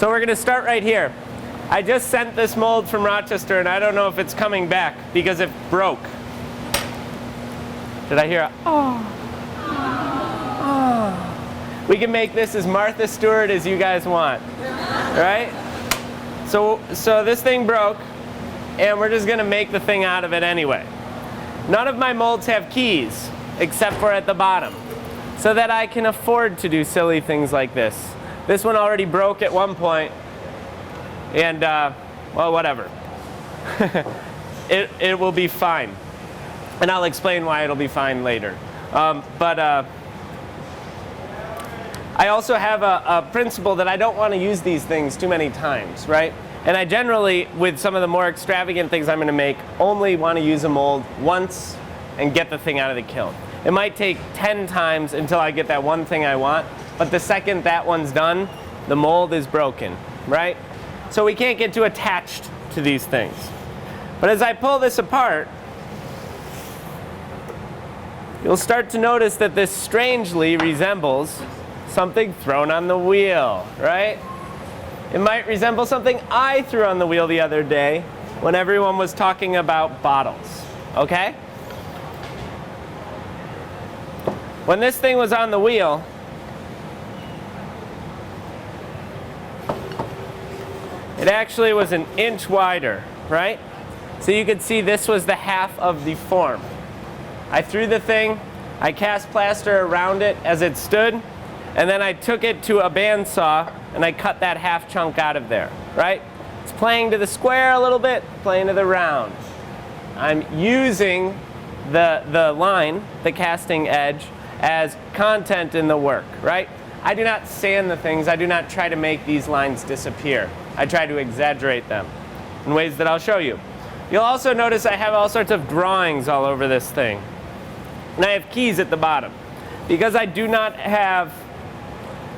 So we're going to start right here. I just sent this mold from Rochester, and I don't know if it's coming back because it broke. Did I hear a, oh. Oh. We can make this as Martha Stewart as you guys want, right? So this thing broke, and we're just going to make the thing out of it anyway. None of my molds have keys, except for at the bottom, so that I can afford to do silly things like this. This one already broke at one point, and well, whatever. It will be fine, and I'll explain why it'll be fine later. I also have a principle that I don't want to use these things too many times, right? And I generally, with some of the more extravagant things I'm going to make, only want to use a mold once and get the thing out of the kiln. It might take 10 times until I get that one thing I want, but the second that one's done, the mold is broken, right? So we can't get too attached to these things. But as I pull this apart, you'll start to notice that this strangely resembles something thrown on the wheel, right? It might resemble something I threw on the wheel the other day when everyone was talking about bottles, okay? When this thing was on the wheel, it actually was an inch wider, right? So you could see this was the half of the form. I threw the thing, I cast plaster around it as it stood, and then I took it to a bandsaw and I cut that half chunk out of there, right? It's playing to the square a little bit, playing to the round. I'm using the line, the casting edge, as content in the work, right? I do not sand the things. I do not try to make these lines disappear. I try to exaggerate them in ways that I'll show you. You'll also notice I have all sorts of drawings all over this thing. And I have keys at the bottom. Because I do not have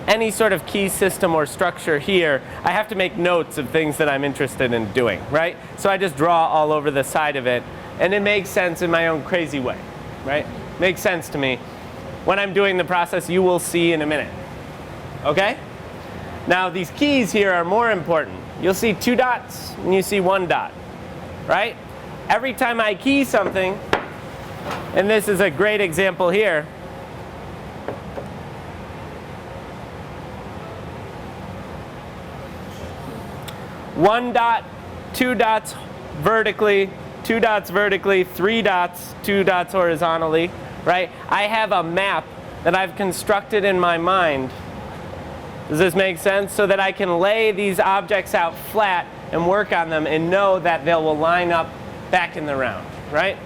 any sort of key system or structure here, I have to make notes of things that I'm interested in doing, right? So I just draw all over the side of it, and it makes sense in my own crazy way, right? Makes sense to me. When I'm doing the process, you will see in a minute, okay? Now these keys here are more important. You'll see 2 dots and you see 1 dot, right? Every time I key something, and this is a great example here, one dot, 2 dots vertically, 2 dots vertically, 3 dots, 2 dots horizontally, right? I have a map that I've constructed in my mind. Does this make sense? So that I can lay these objects out flat and work on them and know that they will line up back in the round, right?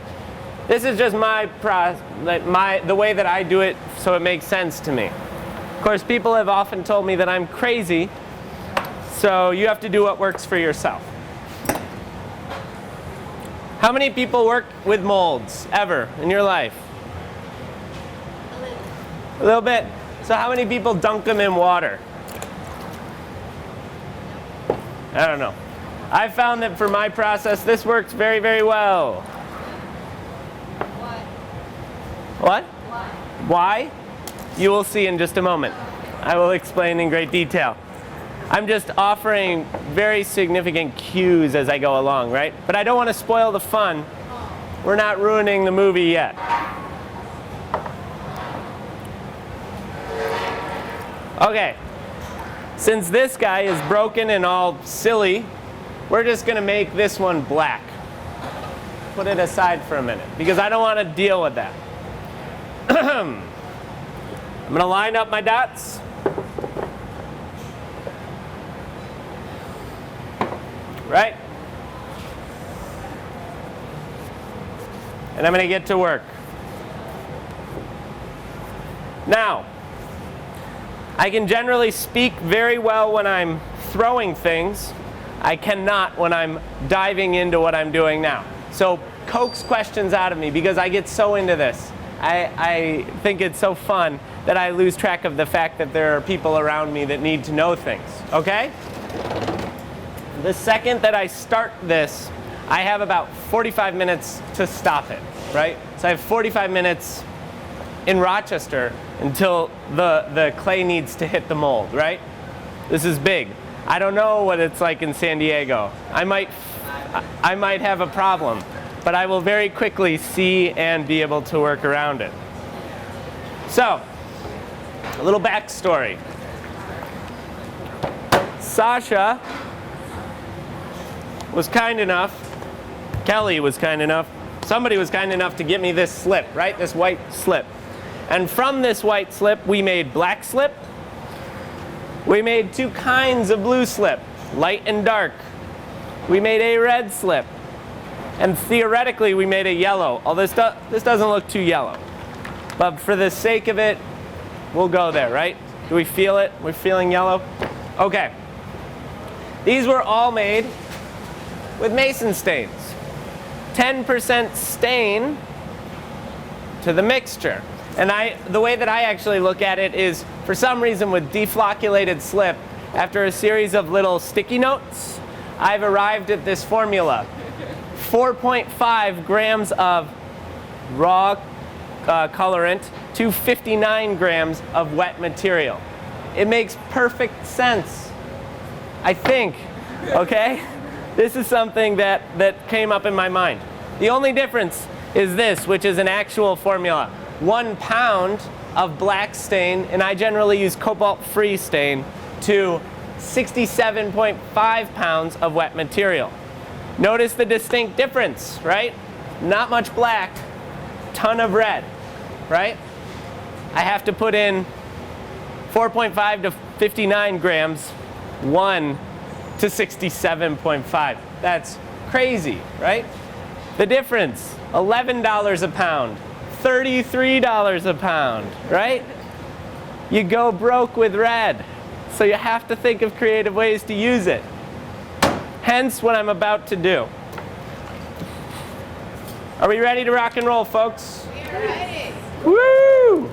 This is just the way that I do it, so it makes sense to me. Of course, people have often told me that I'm crazy, so you have to do what works for yourself. How many people work with molds ever in your life? A little bit. So how many people dunk them in water? I don't know. I found that for my process, this works very, very well. What? Why? You will see in just a moment. I will explain in great detail. I'm just offering very significant cues as I go along, right? But I don't want to spoil the fun. We're not ruining the movie yet. Okay, since this guy is broken and all silly, we're just going to make this one black. Put it aside for a minute, because I don't want to deal with that. I'm going to line up my dots. Right? And I'm going to get to work. Now, I can generally speak very well when I'm throwing things. I cannot when I'm diving into what I'm doing now. So coax questions out of me because I get so into this. I think it's so fun that I lose track of the fact that there are people around me that need to know things, okay? The second that I start this, I have about 45 minutes to stop it, right? So I have 45 minutes in Rochester until the clay needs to hit the mold, right? This is big. I don't know what it's like in San Diego. I might have a problem, but I will very quickly see and be able to work around it. So, a little backstory. Sasha was kind enough, Kelly was kind enough, somebody was kind enough to get me this slip, right? This white slip. And from this white slip, we made black slip. We made two kinds of blue slip, light and dark. We made a red slip. And theoretically, we made a yellow, although this doesn't look too yellow. But for the sake of it, we'll go there, right? Do we feel it? We're feeling yellow? Okay. These were all made with mason stains. 10% stain to the mixture. And the way that I actually look at it is, for some reason with deflocculated slip, after a series of little sticky notes, I've arrived at this formula. 4.5 grams of raw colorant to 59 grams of wet material. It makes perfect sense, I think, okay? This is something that came up in my mind. The only difference is this, which is an actual formula. 1 pound of black stain, and I generally use cobalt-free stain, to 67.5 pounds of wet material. Notice the distinct difference, right? Not much black, ton of red, right? I have to put in 4.5 to 59 grams, 1 to 67.5. That's crazy, right? The difference, $11 a pound, $33 a pound, right? You go broke with red, so you have to think of creative ways to use it. Hence what I'm about to do. Are we ready to rock and roll, folks? We're ready. Woo!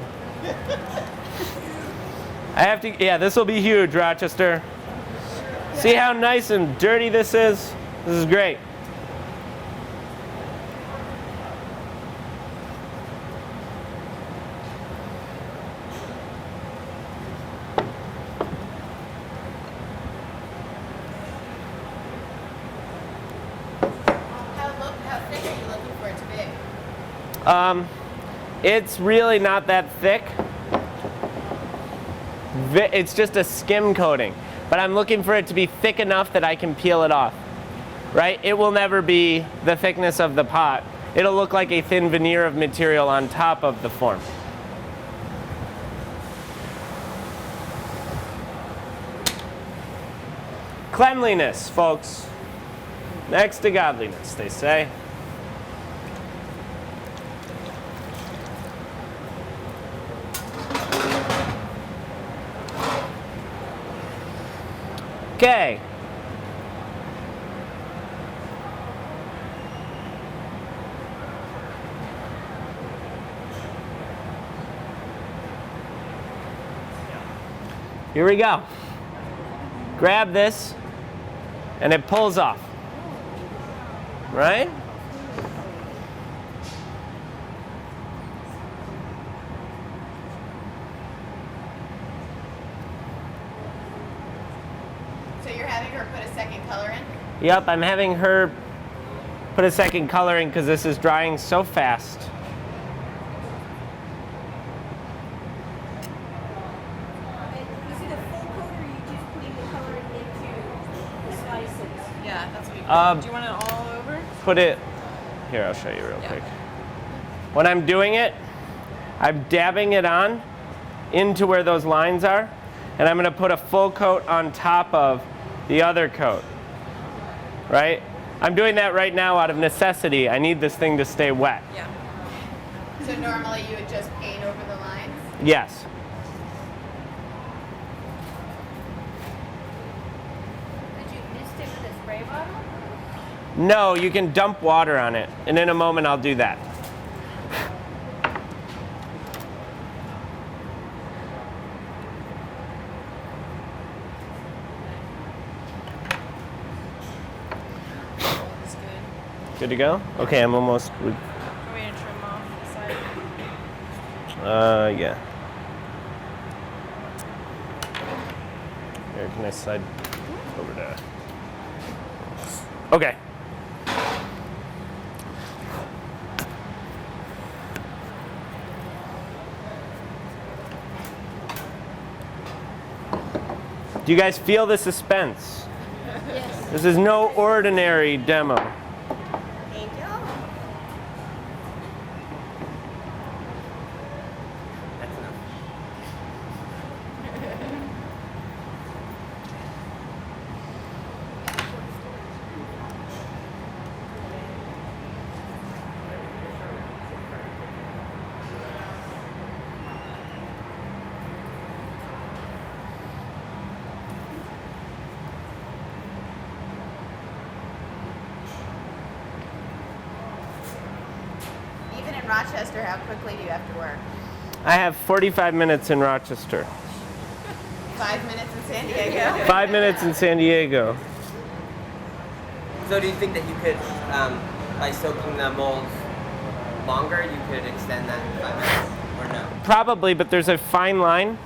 I have to, yeah, this will be huge, Rochester. See how nice and dirty this is? This is great. How thick are you looking for it to be? It's really not that thick. It's just a skim coating. But I'm looking for it to be thick enough that I can peel it off, right? It will never be the thickness of the pot. It'll look like a thin veneer of material on top of the form. Cleanliness, folks. Next to godliness, they say. Okay. Here we go. Grab this, and it pulls off. Right? So you're having her put a second color in? Yep, I'm having her put a second color in because this is drying so fast. Is it a full coat or are you just putting the color into the slices? Yeah, that's what you do you want it all over? Put it, here, I'll show you real Yeah. quick. When I'm doing it, I'm dabbing it on into where those lines are, and I'm going to put a full coat on top of the other coat, right? I'm doing that right now out of necessity. I need this thing to stay wet. Yeah. So normally you would just paint over the lines? Yes. Did you mist it with a spray bottle? No, you can dump water on it, and in a moment I'll do that. That's good. Good to go? Okay, I'm almost. Are we going to trim off the side? Yeah. Here, can I slide? over to. Okay. Do you guys feel the suspense? Yes. This is no ordinary demo. Thank you. That's enough. Even in Rochester, how quickly do you have to work? I have 45 minutes in Rochester, 5 minutes in San Diego. 5 minutes in San Diego. So do you think that you could, by soaking the molds longer, you could extend that 5 minutes, or no? Probably, but there's a fine line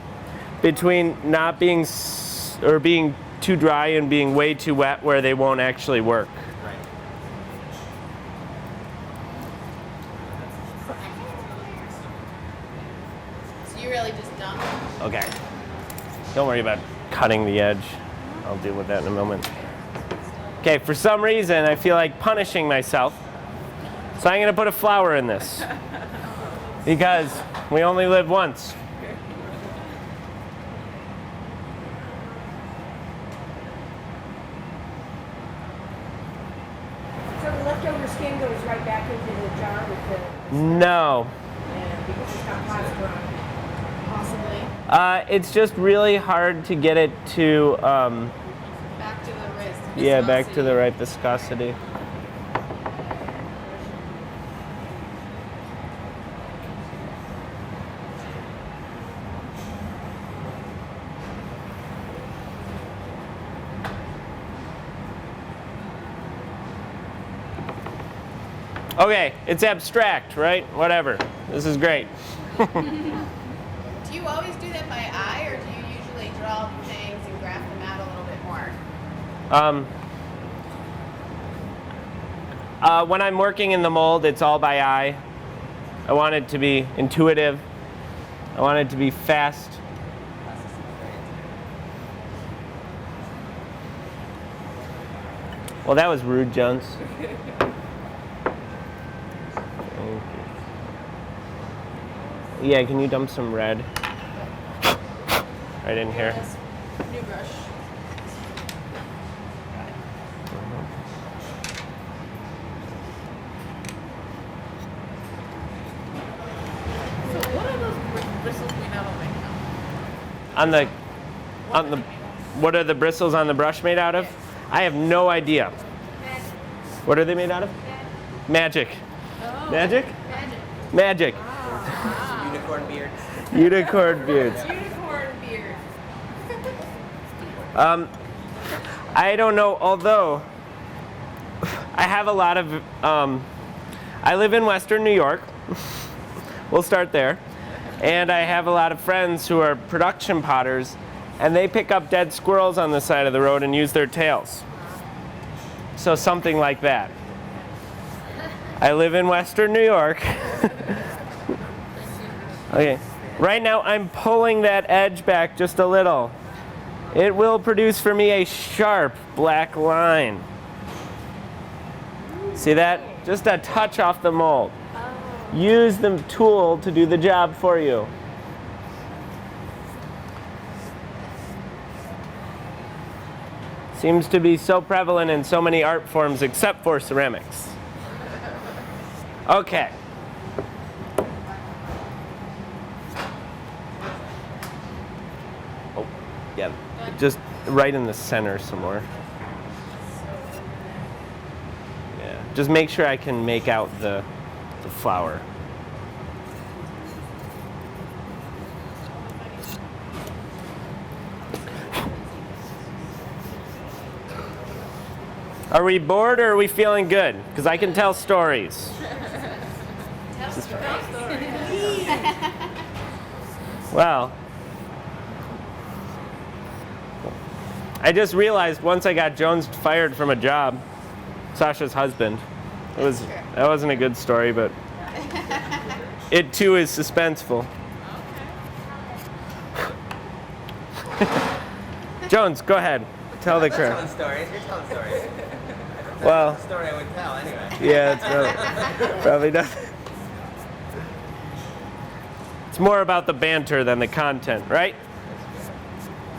between not being or being too dry and being way too wet where they won't actually work. Right. So you really just dump. Okay. Don't worry about cutting the edge. I'll deal with that in a moment. Okay, for some reason I feel like punishing myself. So I'm gonna put a flower in this. Because we only live once. So the leftover skin goes right back into the jar with the, No. because it's got plaster on it. Possibly. It's just really hard to get it to, Back to the wrist. yeah, back to the right viscosity. Okay, it's abstract, right? Whatever. This is great. Do you always do that by eye, or do you usually draw things and graph them out a little bit more? When I'm working in the mold, it's all by eye. I want it to be intuitive. I want it to be fast. Well, that was rude, Jones. Thank you. Yeah, can you dump some red right in here? New brush. So what are those bristles made out of right now? On the, what are the bristles on the brush made out of? I have no idea. What are they made out of? Magic. Oh. Magic? Magic. Magic. Unicorn beards. Unicorn beards. Unicorn beard. I don't know, although I have a lot of, I live in Western New York. We'll start there. And I have a lot of friends who are production potters, and they pick up dead squirrels on the side of the road and use their tails. So something like that. I live in Western New York. Okay. Right now I'm pulling that edge back just a little. It will produce for me a sharp black line. See that? Just a touch off the mold. Use the tool to do the job for you. Seems to be so prevalent in so many art forms except for ceramics. Okay. Oh, yeah, just right in the center some more. Yeah, just make sure I can make out the flower. Are we bored or are we feeling good? Because I can tell stories. Tell stories. Well, I just realized once I got Jones fired from a job, Sasha's husband. That wasn't a good story, but it too is suspenseful. Jones, go ahead. Tell the You're crowd. telling stories. You're telling stories. Well, That's the story I would tell anyway. yeah, it's probably not. It's more about the banter than the content, right? So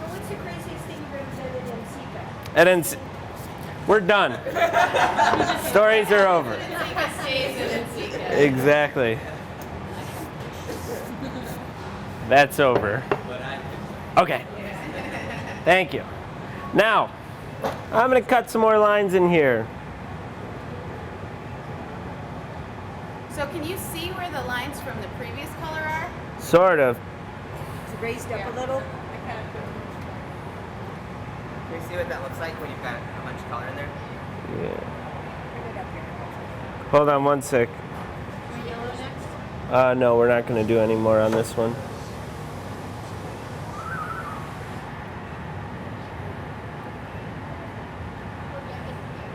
what's the craziest thing you've represented in Sika? And then we're done. Stories are over. Sika stays in Sika. Exactly. That's over. Okay. Thank you. Now, I'm going to cut some more lines in here. So can you see where the lines from the previous color are? Sort of. It's raised up a little. Can you see what that looks like when you've got a bunch of color in there? Yeah. Hold on one sec. Yellow next? No, we're not going to do any more on this one.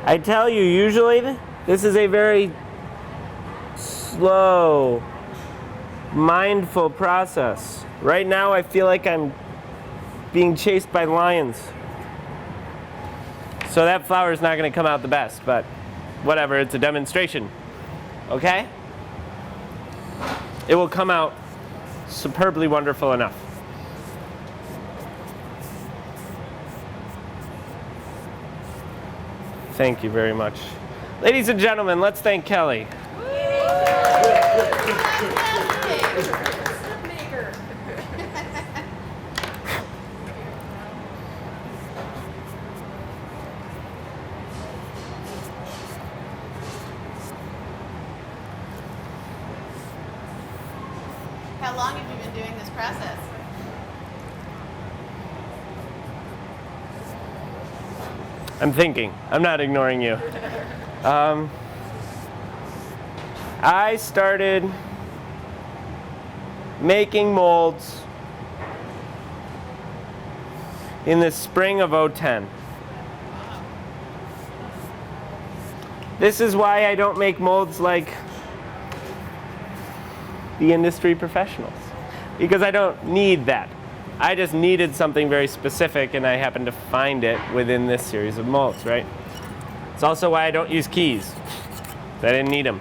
I tell you, usually this is a very slow, mindful process. Right now I feel like I'm being chased by lions. So that flower is not going to come out the best, but whatever, it's a demonstration. Okay? It will come out superbly wonderful enough. Thank you very much. Ladies and gentlemen, let's thank Kelly. Maker. How long have you been doing this process? I'm thinking. I'm not ignoring you. I started making molds in the spring of 2010. This is why I don't make molds like the industry professionals, because I don't need that. I just needed something very specific, and I happened to find it within this series of molds, right? It's also why I don't use keys. I didn't need them.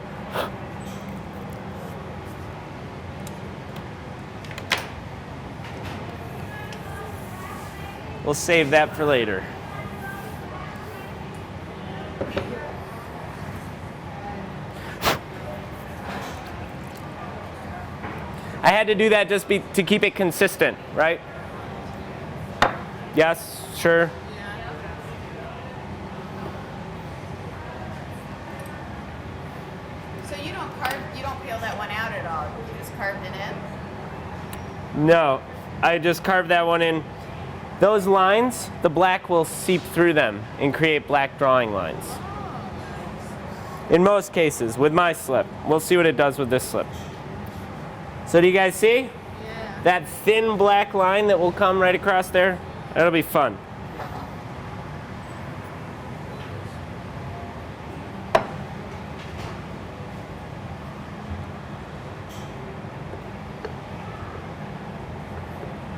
We'll save that for later. I had to do that just to keep it consistent, right? Yes, sure. So you don't peel that one out at all. You just carved it in? No, I just carved that one in. Those lines, the black will seep through them and create black drawing lines. In most cases, with my slip. We'll see what it does with this slip. So do you guys see? Yeah. That thin black line that will come right across there? That'll be fun.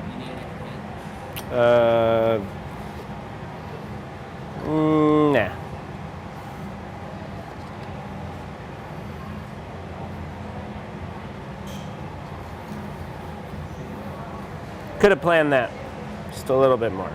You need an extra hand. Nah. Could have planned that just a little bit more.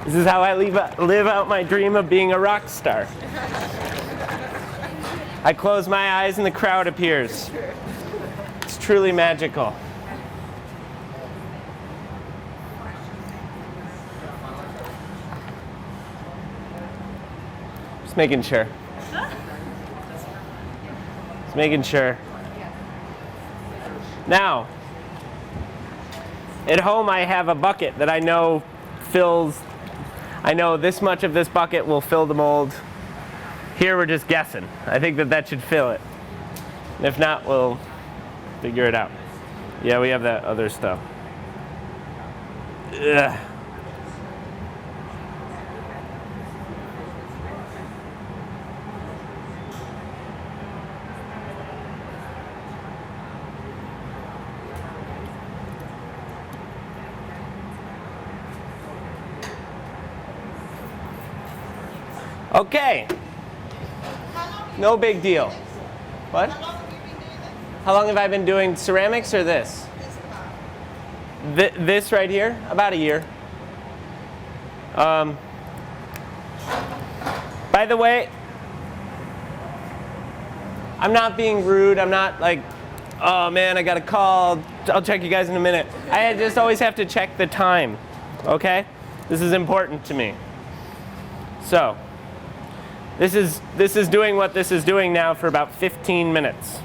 This is how I live out my dream of being a rock star. I close my eyes and the crowd appears. It's truly magical. Just Just making sure. Just making sure. Now, at home I have a bucket that I know fills, I know this much of this bucket will fill the mold. Here we're just guessing. I think that should fill it. And if not, we'll figure it out. Yeah, we have that other stuff. Ugh. Okay. No big deal. What? How long have I been doing ceramics or this? This right here? About a year. By the way, I'm not being rude. I'm not like, oh man, I got a call. I'll check you guys in a minute. I just always have to check the time. Okay? This is important to me. So, this is doing what this is doing now for about 15 minutes.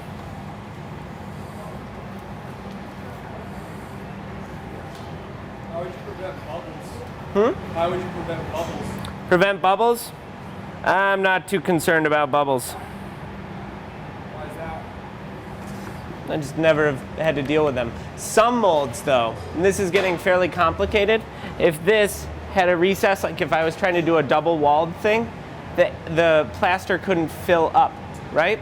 How would you prevent bubbles? How would you prevent bubbles? Prevent bubbles? I'm not too concerned about bubbles. Why is that? I just never have had to deal with them. Some molds though, and this is getting fairly complicated, if this had a recess, like if I was trying to do a double walled thing, the plaster couldn't fill up, right?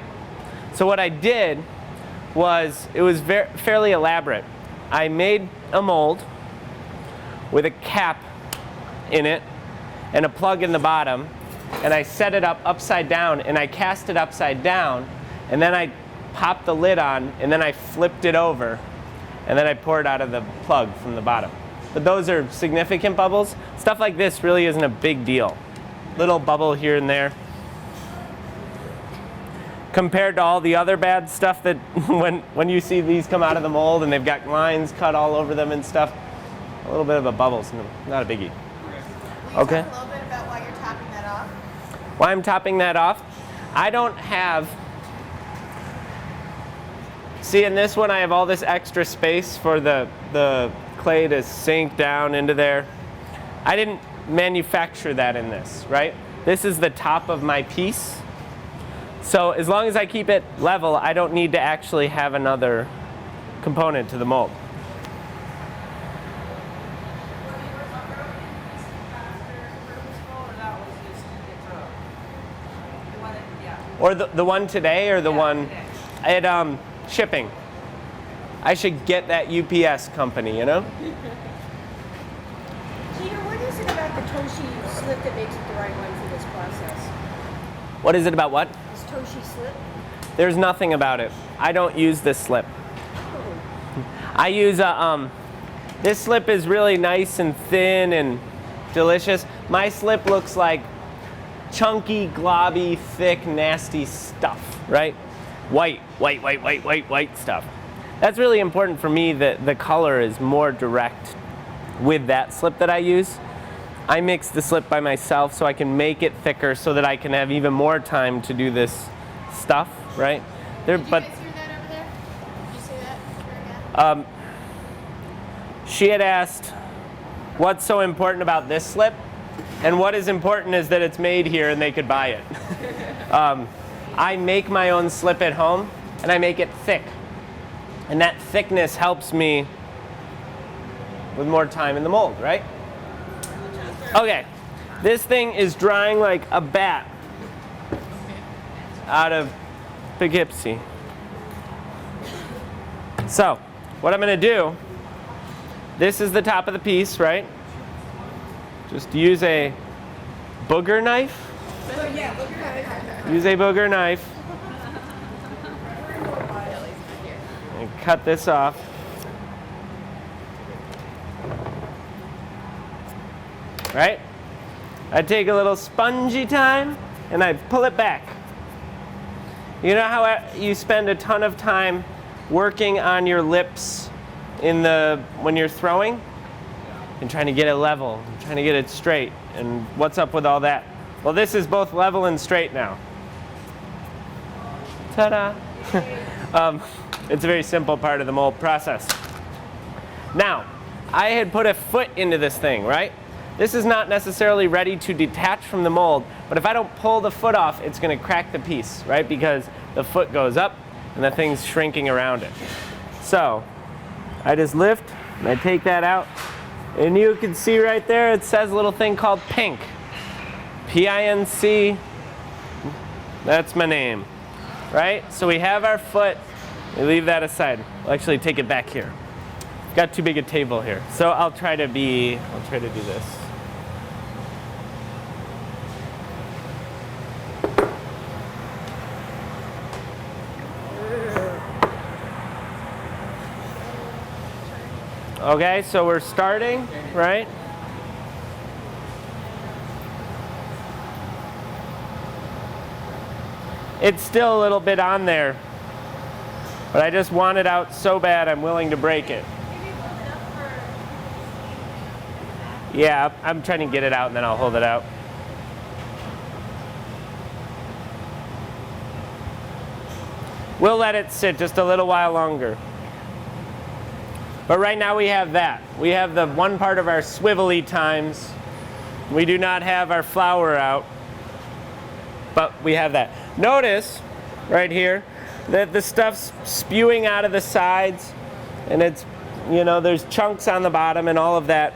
So what I did was, it was fairly elaborate. I made a mold with a cap in it and a plug in the bottom, and I set it up upside down, and I cast it upside down, and then I popped the lid on, and then I flipped it over, and then I poured out of the plug from the bottom. But those are significant bubbles. Stuff like this really isn't a big deal. Little bubble here and there. Compared to all the other bad stuff that when you see these come out of the mold and they've got lines cut all over them and stuff, a little bit of a bubble's not a biggie. Okay. Talk a little bit about why you're topping that off. Why I'm topping that off? I don't have, see in this one I have all this extra space for the clay to sink down into there. I didn't manufacture that in this, right? This is the top of my piece. So as long as I keep it level, I don't need to actually have another component to the mold. Or the one today, or the one at shipping. I should get that UPS company, you know? Peter, what is it about the Toshi slip that makes it the right one for this process? What is it about what? This Toshi slip? There's nothing about it. I don't use this slip. Oh. I use a, this slip is really nice and thin and delicious. My slip looks like chunky, globby, thick, nasty stuff, right? White stuff. That's really important for me, that the color is more direct with that slip that I use. I mix the slip by myself so I can make it thicker so that I can have even more time to do this stuff, right? Did you guys hear that over there? Did you say that? She had asked, what's so important about this slip? And what is important is that it's made here and they could buy it. I make my own slip at home and I make it thick. And that thickness helps me with more time in the mold, right? Okay, this thing is drying like a bat out of Poughkeepsie. So, what I'm gonna do, this is the top of the piece, right? Just use a booger knife. Yeah, look at it. Use a booger knife. And cut this off. Right? I take a little spongy time and I pull it back. You know how you spend a ton of time working on your lips when you're throwing? And trying to get it level, trying to get it straight. And what's up with all that? Well, this is both level and straight now. Ta-da! It's a very simple part of the mold process. Now, I had put a foot into this thing, right? This is not necessarily ready to detach from the mold, but if I don't pull the foot off, it's going to crack the piece, right? Because the foot goes up and the thing's shrinking around it. So, I just lift and I take that out, and you can see right there it says a little thing called Pink. P-I-N-C, that's my name, right? So we have our foot, we leave that aside. We'll actually take it back here. Got too big a table here. So I'll try to do this. Okay, so we're starting, right? It's still a little bit on there, but I just want it out so bad I'm willing to break it. Yeah, I'm trying to get it out and then I'll hold it out. We'll let it sit just a little while longer. But right now we have that. We have the one part of our swivelly times. We do not have our flour out, but we have that. Notice right here that the stuff's spewing out of the sides, and it's, you know, there's chunks on the bottom and all of that.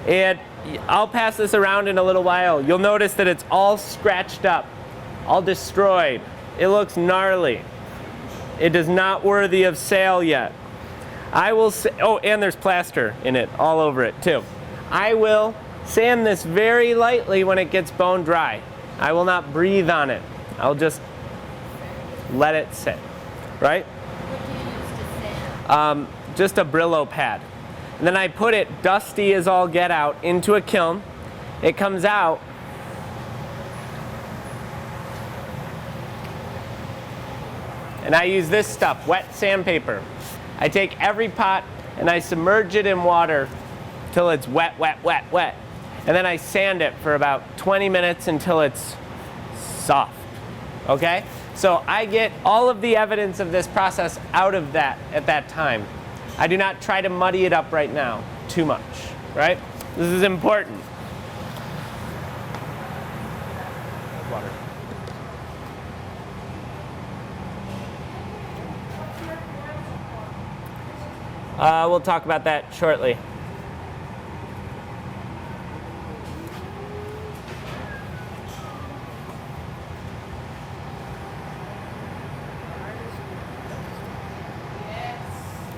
And I'll pass this around in a little while. You'll notice that it's all scratched up, all destroyed. It looks gnarly. It is not worthy of sale yet. I will say, oh, and there's plaster in it, all over it too. I will sand this very lightly when it gets bone dry. I will not breathe on it. I'll just let it sit, right? What do you use to sand? Just a Brillo pad. And then I put it, dusty as all get out, into a kiln. It comes out. And I use this stuff, wet sandpaper. I take every pot and I submerge it in water till it's wet, wet, wet, wet. And then I sand it for about 20 minutes until it's soft, okay? So I get all of the evidence of this process out of that at that time. I do not try to muddy it up right now too much, right? This is important. Water. We'll talk about that shortly.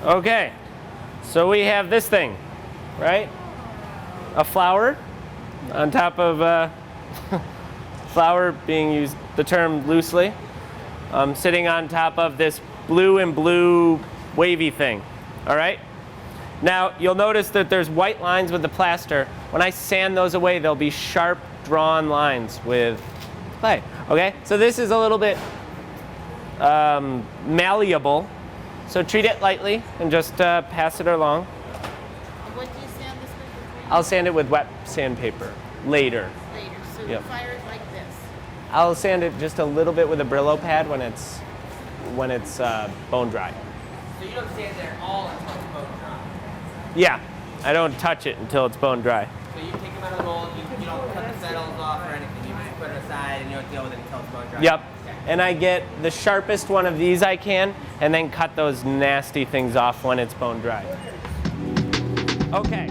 Okay, so we have this thing, right? A flour on top of flour being used, the term loosely, sitting on top of this blue and blue wavy thing. All right? Now, you'll notice that there's white lines with the plaster. When I sand those away, there'll be sharp drawn lines with clay. Okay? So this is a little bit malleable. So treat it lightly and just pass it along. What do you sand this with? I'll sand it with wet sandpaper later. Later. So Yep. the fire is like this. I'll sand it just a little bit with a Brillo pad when it's bone dry. So you don't stand there all until it's bone dry. Yeah, I don't touch it until it's bone dry. So you take them out of the mold, you don't cut the settles off or anything. You just put it aside and you don't deal with it until it's bone dry. Yep. Okay. And I get the sharpest one of these I can, and then cut those nasty things off when it's bone dry. Okay.